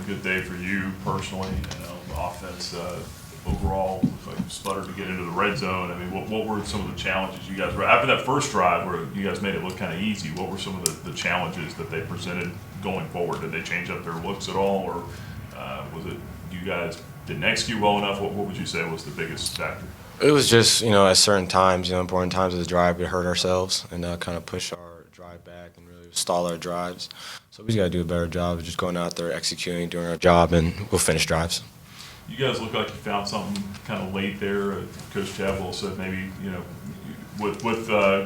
good day for you personally. The offense overall looked like you sputtered to get into the red zone. I mean, what were some of the challenges you guys were after that first drive where you guys made it look kind of easy? What were some of the challenges that they presented going forward? Did they change up their looks at all, or was it you guys didn't execute well enough? What would you say was the biggest factor? It was just, at certain times, important times of the drive, we hurt ourselves and kind of push our drive back and really stall our drives. So we just got to do a better job of just going out there, executing, doing our job, and we'll finish drives. You guys look like you found something kind of late there. Coach Chadwell said maybe, with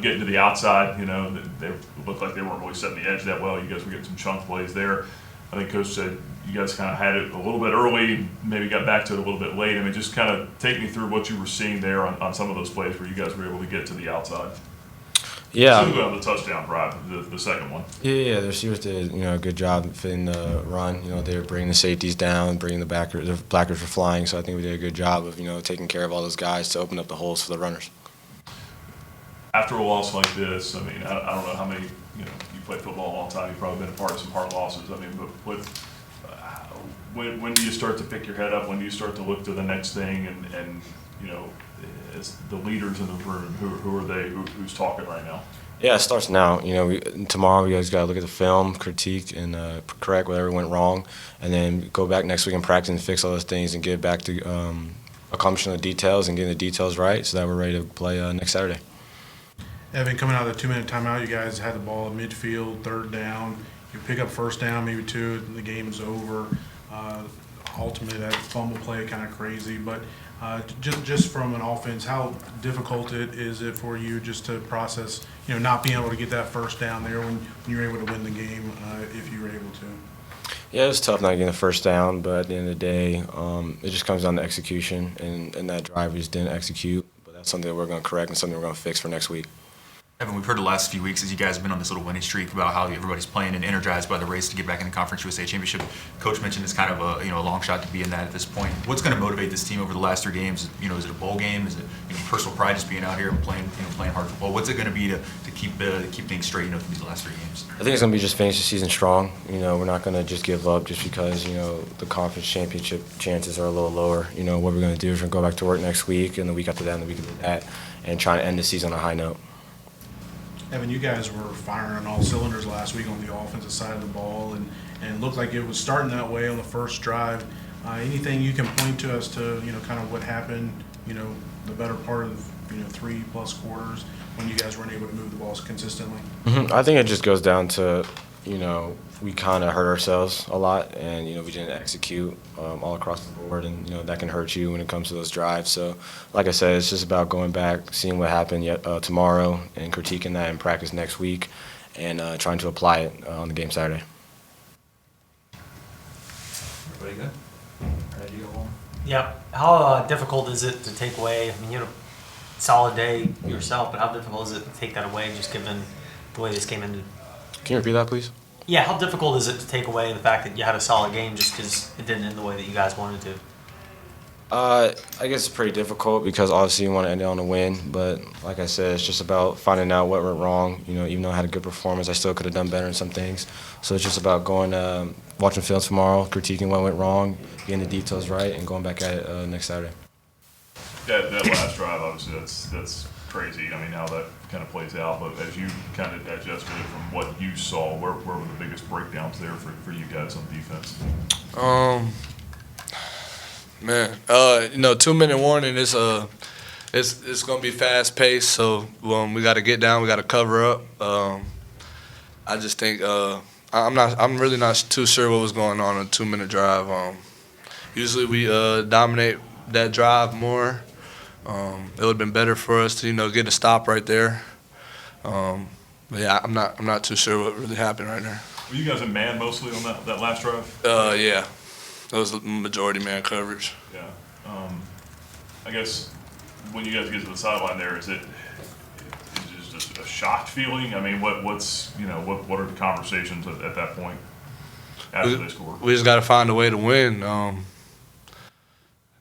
getting to the outside, they looked like they weren't really setting the edge that well. You guys were getting some chunk plays there. I think Coach said you guys kind of had it a little bit early, maybe got back to it a little bit late. I mean, just kind of take me through what you were seeing there on some of those plays where you guys were able to get to the outside. Yeah. Specifically on the touchdown drive, the second one. Yeah, the receivers did a good job fitting the run. They were bringing the safeties down, bringing the backers. The blackers were flying, so I think we did a good job of taking care of all those guys to open up the holes for the runners. After a loss like this, I mean, I don't know how many you played football a long time. You've probably been a part of some hard losses. I mean, but when do you start to pick your head up? When do you start to look to the next thing? And as the leaders in the room, who are they? Who's talking right now? Yeah, it starts now. Tomorrow we guys got to look at the film, critique, and correct whatever went wrong, and then go back next week and practice and fix all those things and get back to accomplishing the details and getting the details right so that we're ready to play next Saturday. Evan, coming out of the 2-minute timeout, you guys had the ball at midfield, third down. You pick up first down, maybe two, and the game is over. Ultimately, that fumble play kind of crazy. But just from an offense, how difficult is it for you just to process, not being able to get that first down there when you're able to win the game if you were able to? Yeah, it was tough not getting the first down, but at the end of the day, it just comes down to execution, and that drive we just didn't execute. But that's something that we're going to correct and something we're going to fix for next week. Evan, we've heard the last few weeks as you guys have been on this little winning streak about how everybody's playing and energized by the race to get back in the Conference USA Championship. Coach mentioned it's kind of a long shot to be in that at this point. What's going to motivate this team over the last 3 games? Is it a bowl game? Is it personal pride just being out here and playing hard football? What's it going to be to keep things straight through these last 3 games? I think it's going to be just finish the season strong. We're not going to just give up just because the Conference Championship chances are a little lower. What we're going to do is we're going to go back to work next week and the week after that and the week after that and try to end the season on a high note. Evan, you guys were firing on all cylinders last week on the offensive side of the ball, and it looked like it was starting that way on the first drive. Anything you can point to as to kind of what happened, the better part of 3+ quarters when you guys weren't able to move the balls consistently? I think it just goes down to we kind of hurt ourselves a lot, and we didn't execute all across the board, and that can hurt you when it comes to those drives. So, like I said, it's just about going back, seeing what happened tomorrow, and critiquing that in practice next week, and trying to apply it on the game Saturday. Everybody good? Ready to go home? Yeah. How difficult is it to take away? I mean, you had a solid day yourself, but how difficult is it to take that away, just given the way this game ended? Can you repeat that, please? Yeah, how difficult is it to take away the fact that you had a solid game just because it didn't end the way that you guys wanted to? I guess it's pretty difficult because obviously you want to end it on a win, but like I said, it's just about finding out what went wrong. Even though I had a good performance, I still could have done better in some things. So it's just about going, watching film tomorrow, critiquing what went wrong, getting the details right, and going back at it next Saturday. That last drive, obviously, that's crazy. I mean, how that kind of plays out. But as you kind of digested it from what you saw, where were the biggest breakdowns there for you guys on defense? Man, 2-minute warning is it's gonna be fast paced. So we got to get down, we got to cover up. I just think I'm really not too sure what was going on a 2-minute drive. Usually we dominate that drive more. It would have been better for us to get a stop right there. But yeah, I'm not too sure what really happened right there. Were you guys in man mostly on that last drive? Yeah, that was the majority man coverage. Yeah. I guess when you guys get to the sideline there, is it just a shocked feeling? I mean, what are the conversations at that point after they score? We just got to find a way to win.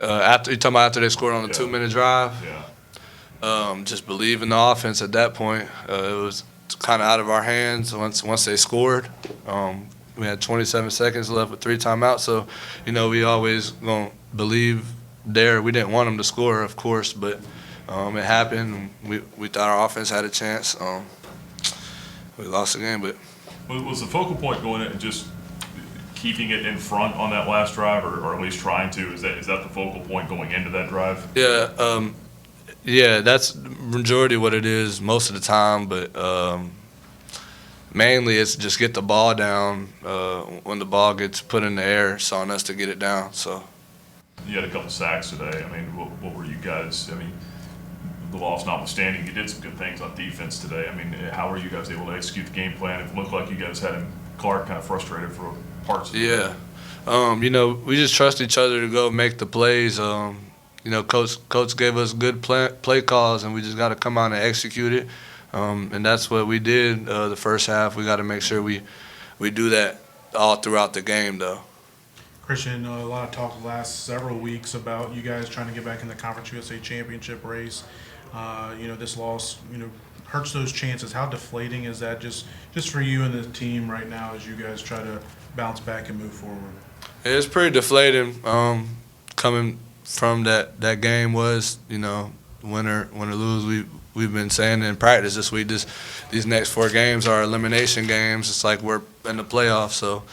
After you talking about after they scored on the 2-minute drive, just believe in the offense at that point. It was kind of out of our hands once they scored. We had 27 seconds left with 3 timeouts. So, we always gonna believe there. We didn't want them to score, of course, but it happened. We thought our offense had a chance. We lost the game, but Was the focal point going at just keeping it in front on that last drive, or at least trying to? Is that the focal point going into that drive? yeah, that's majority what it is most of the time. But mainly it's just get the ball down when the ball gets put in the air. It's on us to get it down. So You had a couple sacks today. I mean, what were you guys? I mean, the loss notwithstanding, you did some good things on defense today. I mean, how were you guys able to execute the game plan? It looked like you guys had Clark kind of frustrated for parts of the game. Yeah. We just trust each other to go make the plays. Coach gave us good play calls, and we just got to come out and execute it. And that's what we did the first half. We got to make sure we do that all throughout the game, though. Christian, a lot of talk the last several weeks about you guys trying to get back in the Conference USA championship race. This loss, hurts those chances. How deflating is that just for you and the team right now as you guys try to bounce back and move forward? It's pretty deflating. Coming from that game was, win or lose. We've been saying in practice this week, these next 4 games are elimination games. It's like we're in the playoffs, so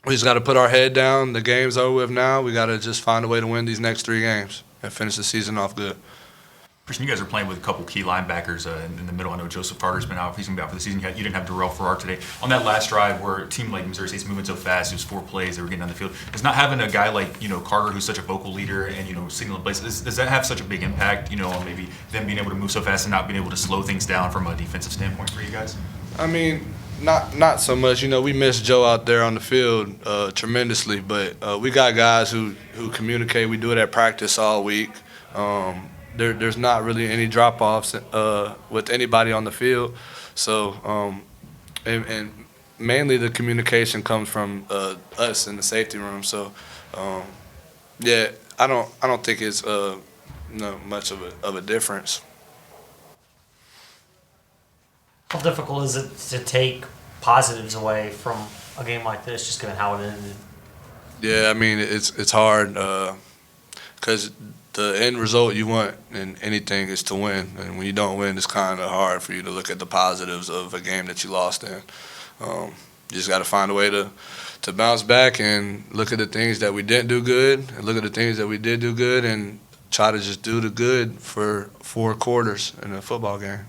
we just got to put our head down. The game's over with now. We got to just find a way to win these next 3 games and finish the season off good. Christian, you guys are playing with a couple key linebackers in the middle. I know Joseph Carter's been out. He's going to be out for the season. You didn't have Darrell Farrar today. On that last drive where a team like Missouri State's moving so fast, it was 4 plays, they were getting on the field. Does not having a guy like, Carter, who's such a vocal leader and, signaling plays, does that have such a big impact, on maybe them being able to move so fast and not being able to slow things down from a defensive standpoint for you guys? I mean, not so much. We miss Joe out there on the field tremendously, but we got guys who communicate. We do it at practice all week. There's not really any drop-offs with anybody on the field. So, and mainly the communication comes from us in the safety room. So, yeah, I don't think it's much of a difference. How difficult is it to take positives away from a game like this, just given how it ended? Yeah, I mean, it's hard because the end result you want in anything is to win. And when you don't win, it's kind of hard for you to look at the positives of a game that you lost in. You just got to find a way to bounce back and look at the things that we didn't do good and look at the things that we did do good and try to just do the good for 4 quarters in a football game.